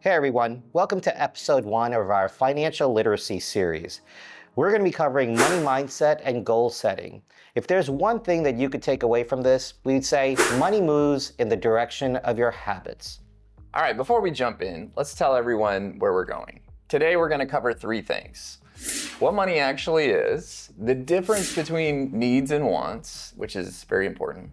Hey everyone, welcome to episode 1 of our financial literacy series. We're going to be covering money mindset and goal setting. If there's one thing that you could take away from this, we'd say money moves in the direction of your habits. All right, before we jump in, let's tell everyone where we're going. Today we're going to cover 3 things. What money actually is, the difference between needs and wants, which is very important,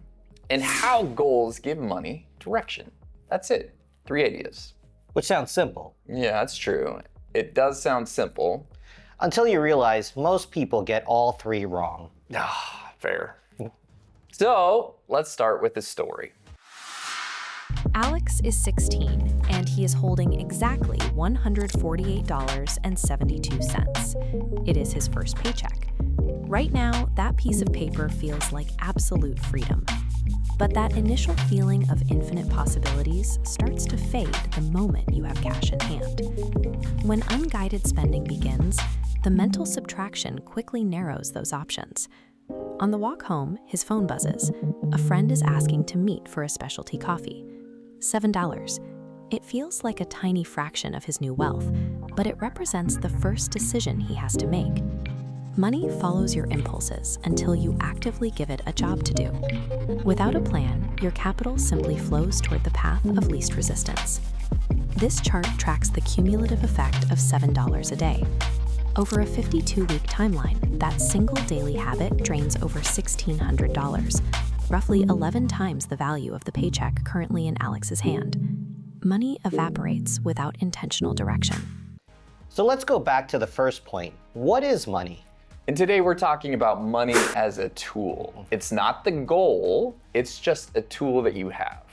and how goals give money direction. That's it, 3 ideas. Which sounds simple. Yeah, that's true. It does sound simple. Until you realize most people get all 3 wrong. Fair. So let's start with the story. Alex is 16, and he is holding exactly $148.72. It is his first paycheck. Right now, that piece of paper feels like absolute freedom. But that initial feeling of infinite possibilities starts to fade the moment you have cash in hand. When unguided spending begins, the mental subtraction quickly narrows those options. On the walk home, his phone buzzes. A friend is asking to meet for a specialty coffee. $7. It feels like a tiny fraction of his new wealth, but it represents the first decision he has to make. Money follows your impulses until you actively give it a job to do. Without a plan, your capital simply flows toward the path of least resistance. This chart tracks the cumulative effect of $7 a day. Over a 52-week timeline, that single daily habit drains over $1,600, roughly 11 times the value of the paycheck currently in Alex's hand. Money evaporates without intentional direction. So let's go back to the first point. What is money? And today we're talking about money as a tool. It's not the goal, it's just a tool that you have.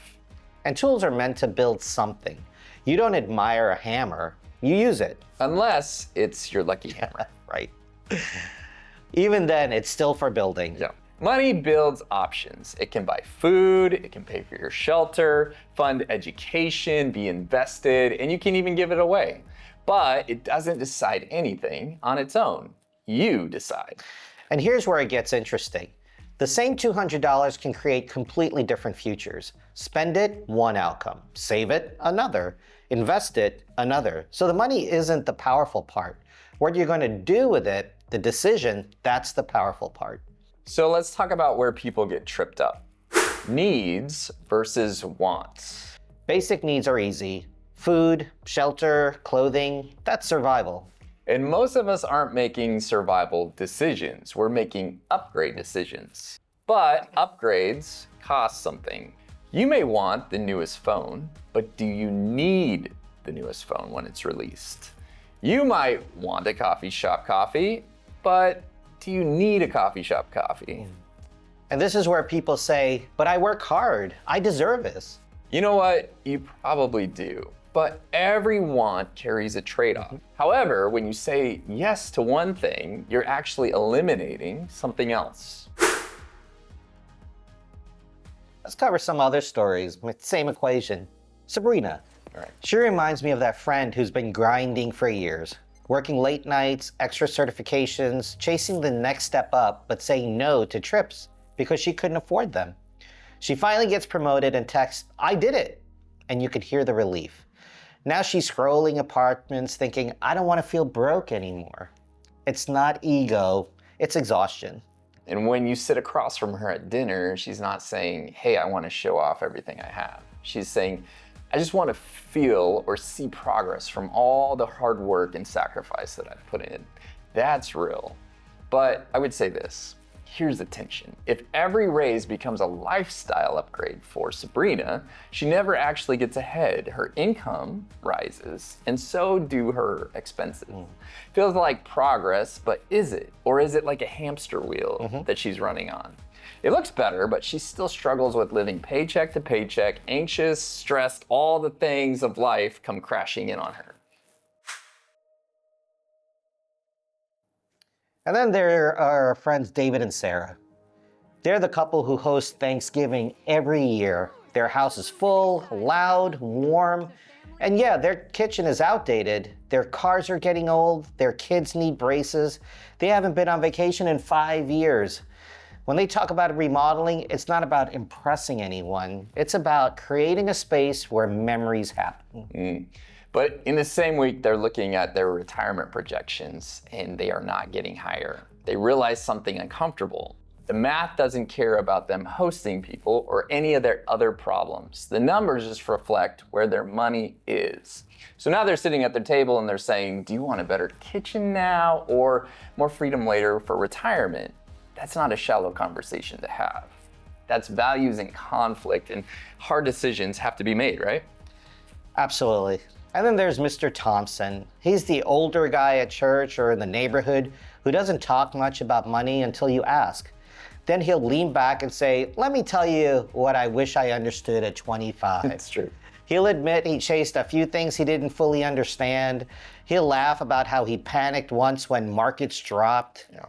And tools are meant to build something. You don't admire a hammer, you use it. Unless it's your lucky hammer. Right. Even then, it's still for building. Yeah. Money builds options. It can buy food, it can pay for your shelter, fund education, be invested, and you can even give it away. But it doesn't decide anything on its own. You decide. And here's where it gets interesting. The same $200 can create completely different futures. Spend it, one outcome. Save it, another. Invest it, another. So the money isn't the powerful part. What you're going to do with it, the decision, that's the powerful part. So let's talk about where people get tripped up. Needs versus wants. Basic needs are easy. Food, shelter, clothing, that's survival. And most of us aren't making survival decisions. We're making upgrade decisions. But upgrades cost something. You may want the newest phone, but do you need the newest phone when it's released? You might want a coffee shop coffee, but do you need a coffee shop coffee? And this is where people say, but I work hard, I deserve this. You know what? You probably do. But every want carries a trade-off. However, when you say yes to one thing, you're actually eliminating something else. Let's cover some other stories with the same equation. Sabrina. All right. She reminds me of that friend who's been grinding for years, working late nights, extra certifications, chasing the next step up, but saying no to trips because she couldn't afford them. She finally gets promoted and texts, "I did it." And you could hear the relief. Now she's scrolling apartments thinking, I don't want to feel broke anymore. It's not ego, it's exhaustion. And when you sit across from her at dinner, she's not saying, hey, I want to show off everything I have. She's saying, I just want to feel or see progress from all the hard work and sacrifice that I've put in. That's real. But I would say this. Here's the tension. If every raise becomes a lifestyle upgrade for Sabrina, she never actually gets ahead. Her income rises, and so do her expenses. Feels like progress, but is it? Or is it like a hamster wheel that she's running on? It looks better, but she still struggles with living paycheck to paycheck, anxious, stressed, all the things of life come crashing in on her. And then there are our friends David and Sarah. They're the couple who host Thanksgiving every year. Their house is full, loud, warm, and yeah, their kitchen is outdated. Their cars are getting old, their kids need braces. They haven't been on vacation in 5 years. When they talk about remodeling, it's not about impressing anyone. It's about creating a space where memories happen. But in the same week, they're looking at their retirement projections and they are not getting higher. They realize something uncomfortable. The math doesn't care about them hosting people or any of their other problems. The numbers just reflect where their money is. So now they're sitting at their table and they're saying, do you want a better kitchen now or more freedom later for retirement? That's not a shallow conversation to have. That's values in conflict, and hard decisions have to be made, right? Absolutely. And then there's Mr. Thompson. He's the older guy at church or in the neighborhood who doesn't talk much about money until you ask. Then he'll lean back and say, let me tell you what I wish I understood at 25. That's true. He'll admit he chased a few things he didn't fully understand. He'll laugh about how he panicked once when markets dropped. Yeah.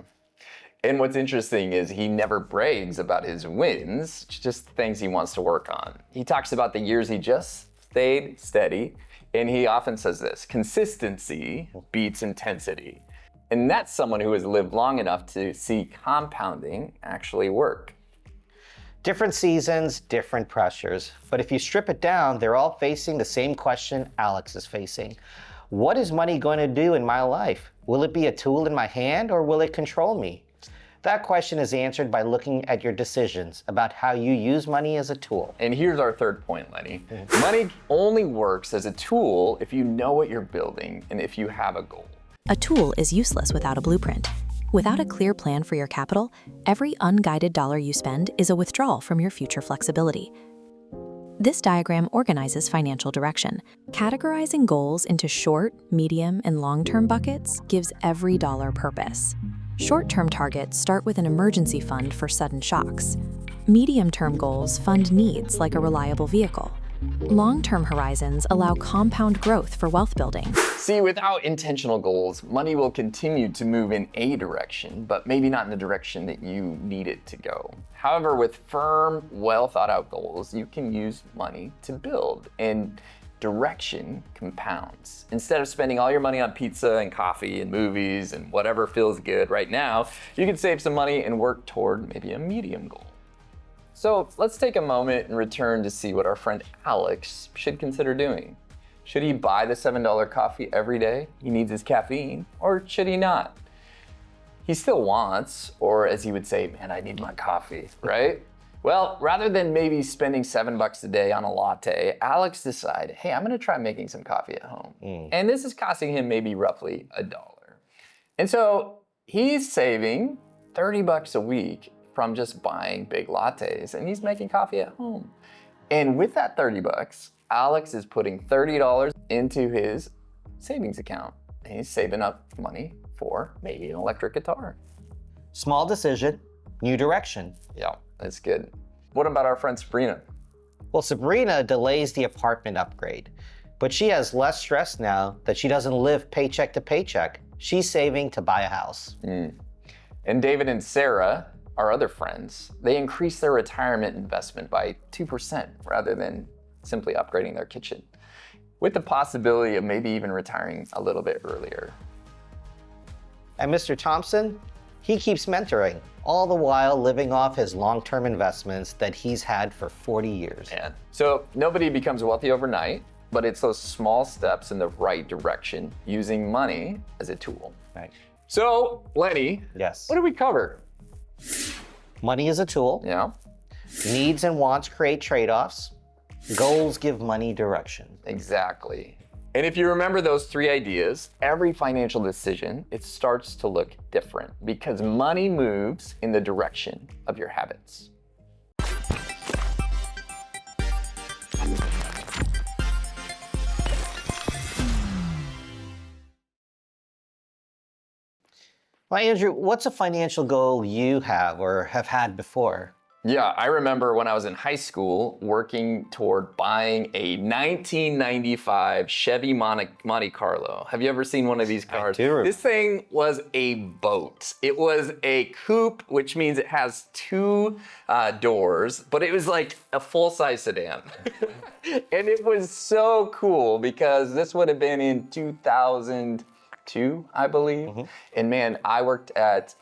And what's interesting is he never brags about his wins, just things he wants to work on. He talks about the years he just stayed steady, and he often says this, consistency beats intensity. And that's someone who has lived long enough to see compounding actually work. Different seasons, different pressures. But if you strip it down, they're all facing the same question Alex is facing. What is money going to do in my life? Will it be a tool in my hand or will it control me? That question is answered by looking at your decisions about how you use money as a tool. And here's our third point, Lenny. Money only works as a tool if you know what you're building and if you have a goal. A tool is useless without a blueprint. Without a clear plan for your capital, every unguided dollar you spend is a withdrawal from your future flexibility. This diagram organizes financial direction. Categorizing goals into short, medium, and long-term buckets gives every dollar purpose. Short-term targets start with an emergency fund for sudden shocks. Medium-term goals fund needs like a reliable vehicle. Long-term horizons allow compound growth for wealth building. See, without intentional goals, money will continue to move in a direction, but maybe not in the direction that you need it to go. However, with firm, well-thought-out goals, you can use money to build, and direction compounds. Instead of spending all your money on pizza and coffee and movies and whatever feels good right now, you can save some money and work toward maybe a medium goal. So let's take a moment and return to see what our friend Alex should consider doing. Should he buy the $7 coffee every day? He needs his caffeine, or should he not? He still wants, or as he would say, man, I need my coffee, right? Well, rather than maybe spending $7 a day on a latte, Alex decided, hey, I'm gonna try making some coffee at home. And this is costing him maybe roughly $1. And so he's saving $30 a week from just buying big lattes, and he's making coffee at home. And with that $30, Alex is putting $30 into his savings account, and he's saving up money for maybe an electric guitar. Small decision, new direction. Yeah, that's good. What about our friend Sabrina? Well, Sabrina delays the apartment upgrade, but she has less stress now that she doesn't live paycheck to paycheck. She's saving to buy a house. And David and Sarah, our other friends, they increased their retirement investment by 2% rather than simply upgrading their kitchen, with the possibility of maybe even retiring a little bit earlier. And Mr. Thompson, he keeps mentoring, all the while living off his long-term investments that he's had for 40 years. Yeah. So nobody becomes wealthy overnight, but it's those small steps in the right direction, using money as a tool. Right. So, Lenny, Yes. what did we cover? Money is a tool. Yeah, Needs and wants create trade-offs. Goals give money direction. exactly. And if you remember those three ideas, every financial decision, it starts to look different because money moves in the direction of your habits. Well, Andrew, what's a financial goal you have or have had before? Yeah, I remember when I was in high school working toward buying a 1995 Chevy Monte Carlo. Have you ever seen one of these cars? I do. This thing was a boat. It was a coupe, which means it has two doors, but it was like a full-size sedan. And it was so cool because this would have been in 2002, I believe. And man, I worked at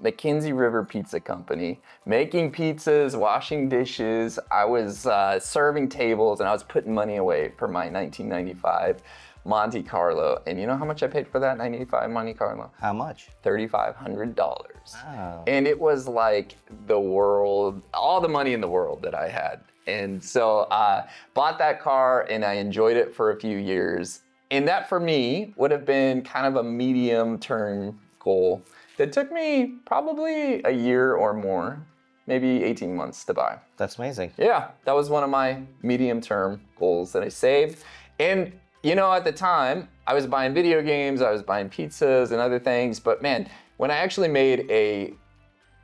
McKinsey River Pizza Company, making pizzas, washing dishes. I was serving tables, and I was putting money away for my 1995 Monte Carlo. And you know how much I paid for that 95 Monte Carlo? How much? $3,500. Wow. And it was like the world, all the money in the world that I had. And so I bought that car and I enjoyed it for a few years. And that for me would have been kind of a medium-term goal that took me probably a year or more, maybe 18 months to buy. That's amazing. Yeah, that was one of my medium-term goals that I saved. And you know, at the time, I was buying video games, I was buying pizzas and other things, but man, when I actually made a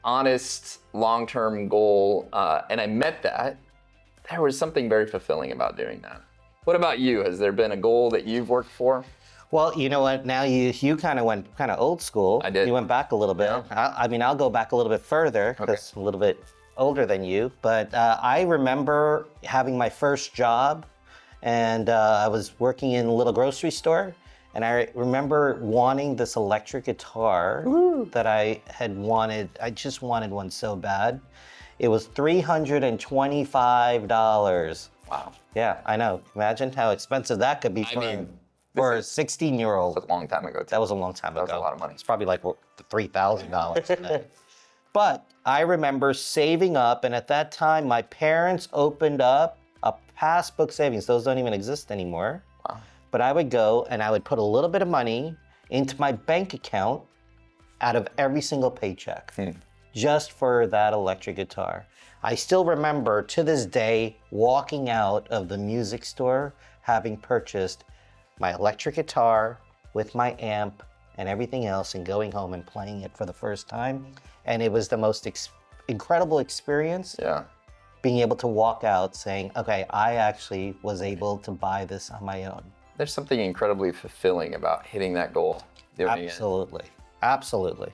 honest long-term goal and I met that, there was something very fulfilling about doing that. What about you? Has there been a goal that you've worked for? Well, you know what? Now you kind of went kind of old school. I did. You went back a little bit. Yeah. I mean, I'll go back a little bit further because I'm a little bit older than you. But I remember having my first job, and I was working in a little grocery store. And I remember wanting this electric guitar that I had wanted. I just wanted one so bad. It was $325. Wow. Yeah, I know. Imagine how expensive that could be for a 16-year-old. That was a long time ago, too. That was a long time ago. That was a lot of money. It's probably like $3,000 today. But I remember saving up, and at that time, my parents opened up a passbook savings. Those don't even exist anymore. Wow. But I would go and I would put a little bit of money into my bank account out of every single paycheck, just for that electric guitar. I still remember to this day walking out of the music store having purchased my electric guitar with my amp and everything else and going home and playing it for the first time. And it was the most incredible experience. Yeah. Being able to walk out saying, okay, I actually was able to buy this on my own. There's something incredibly fulfilling about hitting that goal. Doing it. Absolutely. Absolutely.